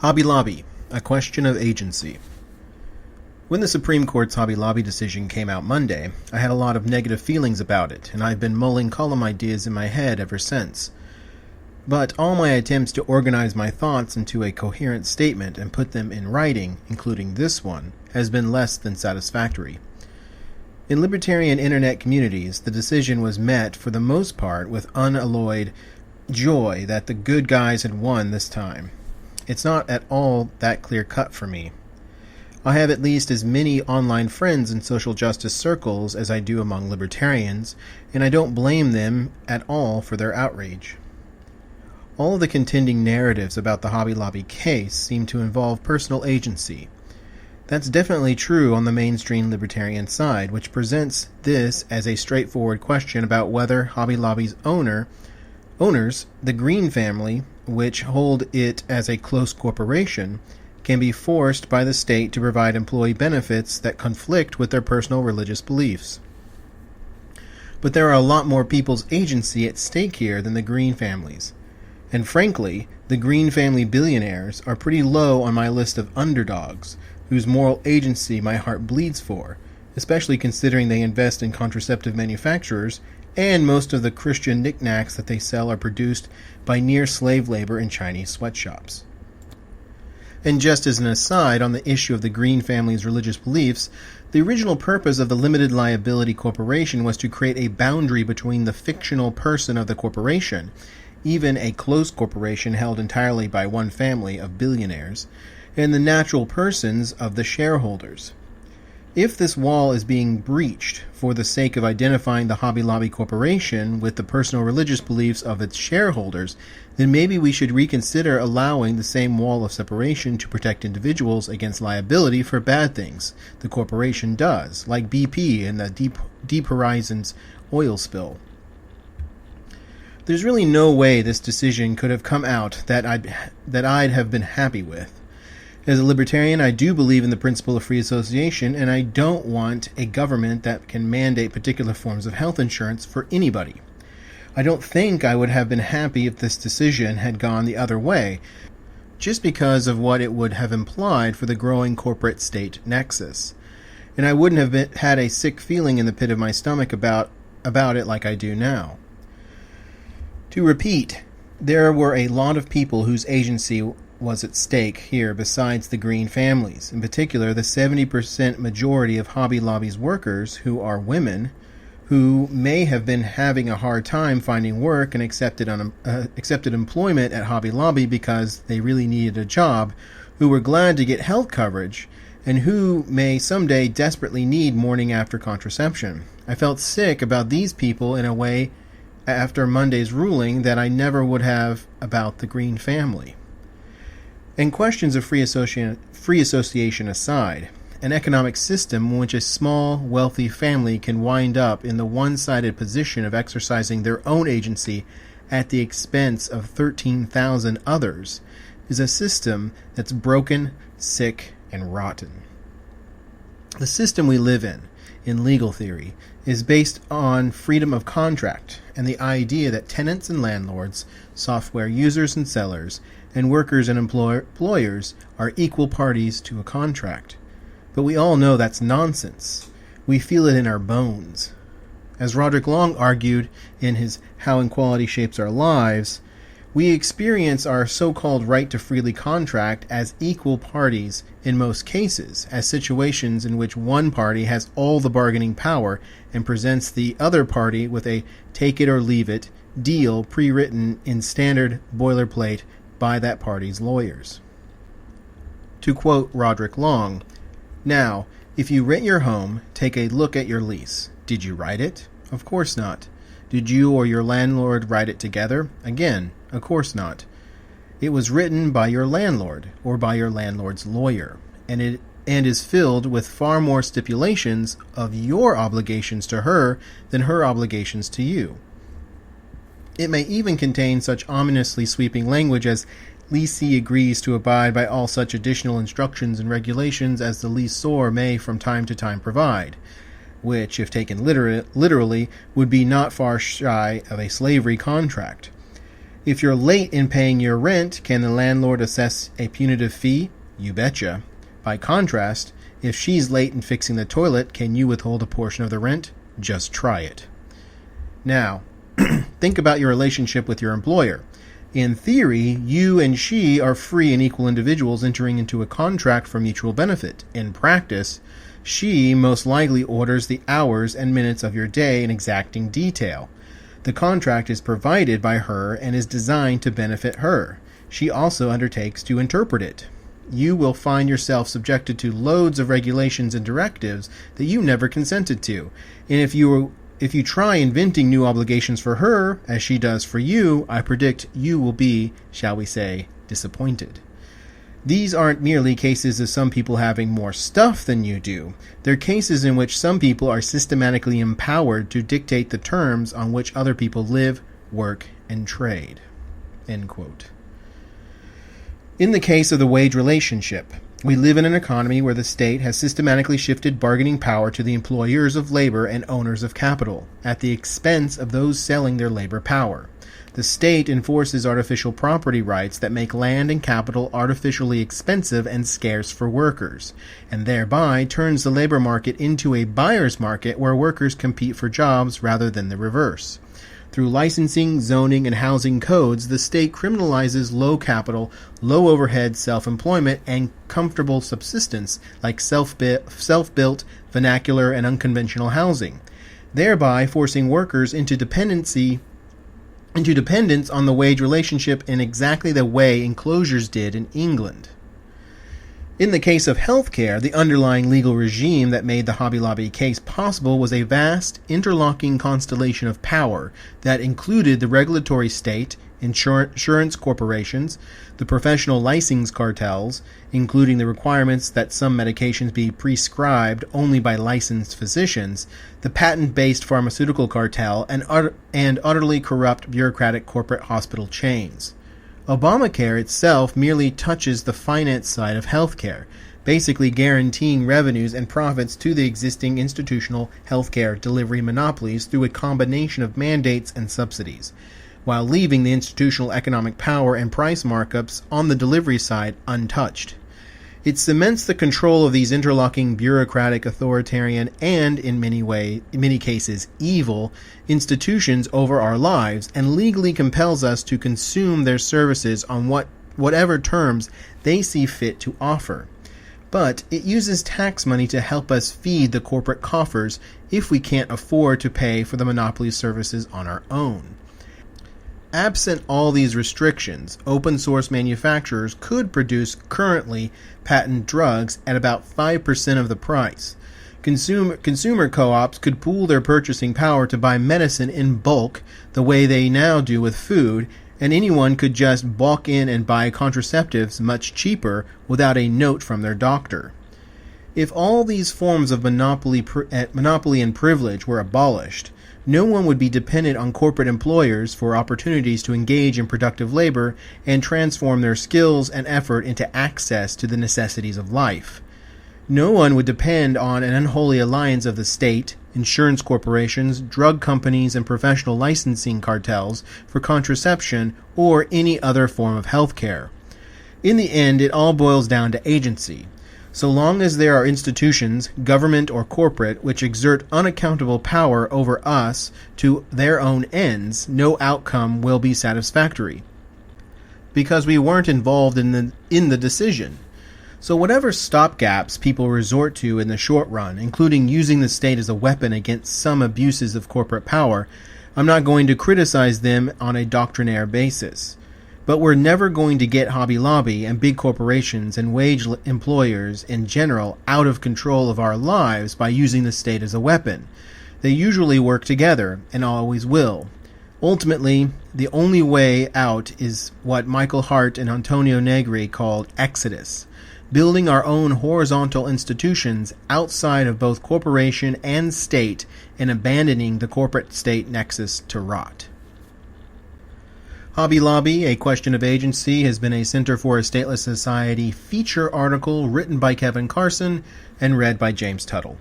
Hobby Lobby, a question of agency. When the Supreme Court's Hobby Lobby decision came out Monday, I had a lot of negative feelings about it, and I've been mulling column ideas in my head ever since. But all my attempts to organize my thoughts into a coherent statement and put them in writing, including this one, has been less than satisfactory. In libertarian internet communities, the decision was met for the most part with unalloyed joy that the good guys had won this time. It's not at all that clear-cut for me. I have at least as many online friends in social justice circles as I do among libertarians, and I don't blame them at all for their outrage. All of the contending narratives about the Hobby Lobby case seem to involve personal agency. That's definitely true on the mainstream libertarian side, which presents this as a straightforward question about whether Hobby Lobby's owners, the Green family, which hold it as a close corporation, can be forced by the state to provide employee benefits that conflict with their personal religious beliefs. But there are a lot more people's agency at stake here than the Green families. And frankly, the Green family billionaires are pretty low on my list of underdogs, whose moral agency my heart bleeds for, especially considering they invest in contraceptive manufacturers, and most of the Christian knickknacks that they sell are produced by near slave labor in Chinese sweatshops. And just as an aside on the issue of the Green family's religious beliefs, the original purpose of the limited liability corporation was to create a boundary between the fictional person of the corporation, even a close corporation held entirely by one family of billionaires, and the natural persons of the shareholders. If this wall is being breached for the sake of identifying the Hobby Lobby Corporation with the personal religious beliefs of its shareholders, then maybe we should reconsider allowing the same wall of separation to protect individuals against liability for bad things the corporation does, like BP and the Deep Horizon's oil spill. There's really no way this decision could have come out that I'd have been happy with. As a libertarian, I do believe in the principle of free association, and I don't want a government that can mandate particular forms of health insurance for anybody. I don't think I would have been happy if this decision had gone the other way, just because of what it would have implied for the growing corporate-state nexus. And I wouldn't have had a sick feeling in the pit of my stomach about it like I do now. To repeat, there were a lot of people whose agency was at stake here besides the Green families, in particular the 70% majority of Hobby Lobby's workers who are women, who may have been having a hard time finding work and accepted employment at Hobby Lobby because they really needed a job, who were glad to get health coverage, and who may someday desperately need morning after contraception. I felt sick about these people in a way after Monday's ruling that I never would have about the Green family. And questions of free association aside, an economic system in which a small, wealthy family can wind up in the one-sided position of exercising their own agency at the expense of 13,000 others is a system that's broken, sick, and rotten. The system we live in legal theory, is based on freedom of contract and the idea that tenants and landlords, software users and sellers, and workers and employers are equal parties to a contract. But we all know that's nonsense. We feel it in our bones. As Roderick Long argued in his How Inequality Shapes Our Lives, we experience our so-called right to freely contract as equal parties in most cases, as situations in which one party has all the bargaining power and presents the other party with a take-it-or-leave-it deal pre-written in standard boilerplate by that party's lawyers. To quote Roderick Long, "Now, if you rent your home, take a look at your lease. Did you write it? Of course not. Did you or your landlord write it together? Again, of course not. It was written by your landlord or by your landlord's lawyer, and is filled with far more stipulations of your obligations to her than her obligations to you. It may even contain such ominously sweeping language as leasee agrees to abide by all such additional instructions and regulations as the leaseor may from time to time provide, which, if taken literally, would be not far shy of a slavery contract. If you're late in paying your rent, can the landlord assess a punitive fee? You betcha. By contrast, if she's late in fixing the toilet, can you withhold a portion of the rent? Just try it. Now, think about your relationship with your employer. In theory, you and she are free and equal individuals entering into a contract for mutual benefit. In practice, she most likely orders the hours and minutes of your day in exacting detail. The contract is provided by her and is designed to benefit her. She also undertakes to interpret it. You will find yourself subjected to loads of regulations and directives that you never consented to. And if you try inventing new obligations for her, as she does for you, I predict you will be, shall we say, disappointed. These aren't merely cases of some people having more stuff than you do. They're cases in which some people are systematically empowered to dictate the terms on which other people live, work, and trade. End quote. In the case of the wage relationship, we live in an economy where the state has systematically shifted bargaining power to the employers of labor and owners of capital, at the expense of those selling their labor power. The state enforces artificial property rights that make land and capital artificially expensive and scarce for workers, and thereby turns the labor market into a buyer's market where workers compete for jobs rather than the reverse. Through licensing, zoning, and housing codes, the state criminalizes low capital, low overhead self-employment, and comfortable subsistence like self-built, vernacular, and unconventional housing, thereby forcing workers into dependence on the wage relationship in exactly the way enclosures did in England. In the case of healthcare, the underlying legal regime that made the Hobby Lobby case possible was a vast, interlocking constellation of power that included the regulatory state, insurance corporations, the professional licensing cartels, including the requirements that some medications be prescribed only by licensed physicians, the patent-based pharmaceutical cartel, and utterly corrupt bureaucratic corporate hospital chains. Obamacare itself merely touches the finance side of healthcare, basically guaranteeing revenues and profits to the existing institutional healthcare delivery monopolies through a combination of mandates and subsidies, while leaving the institutional economic power and price markups on the delivery side untouched. It cements the control of these interlocking bureaucratic, authoritarian, and in many cases evil institutions over our lives, and legally compels us to consume their services on whatever terms they see fit to offer. But it uses tax money to help us feed the corporate coffers if we can't afford to pay for the monopoly services on our own. Absent all these restrictions, open source manufacturers could produce currently patent drugs at about 5% of the price. Consumer co-ops could pool their purchasing power to buy medicine in bulk the way they now do with food, and anyone could just walk in and buy contraceptives much cheaper without a note from their doctor. If all these forms of monopoly and privilege were abolished, no one would be dependent on corporate employers for opportunities to engage in productive labor and transform their skills and effort into access to the necessities of life. No one would depend on an unholy alliance of the state, insurance corporations, drug companies, and professional licensing cartels for contraception or any other form of health care. In the end, it all boils down to agency. So long as there are institutions, government or corporate, which exert unaccountable power over us to their own ends, no outcome will be satisfactory, because we weren't involved in the decision. So whatever stopgaps people resort to in the short run, including using the state as a weapon against some abuses of corporate power, I'm not going to criticize them on a doctrinaire basis. But we're never going to get Hobby Lobby and big corporations and wage employers in general out of control of our lives by using the state as a weapon. They usually work together, and always will. Ultimately, the only way out is what Michael Hart and Antonio Negri called exodus, building our own horizontal institutions outside of both corporation and state and abandoning the corporate-state nexus to rot. Hobby Lobby, A Question of Agency, has been a Center for a Stateless Society feature article written by Kevin Carson and read by James Tuttle.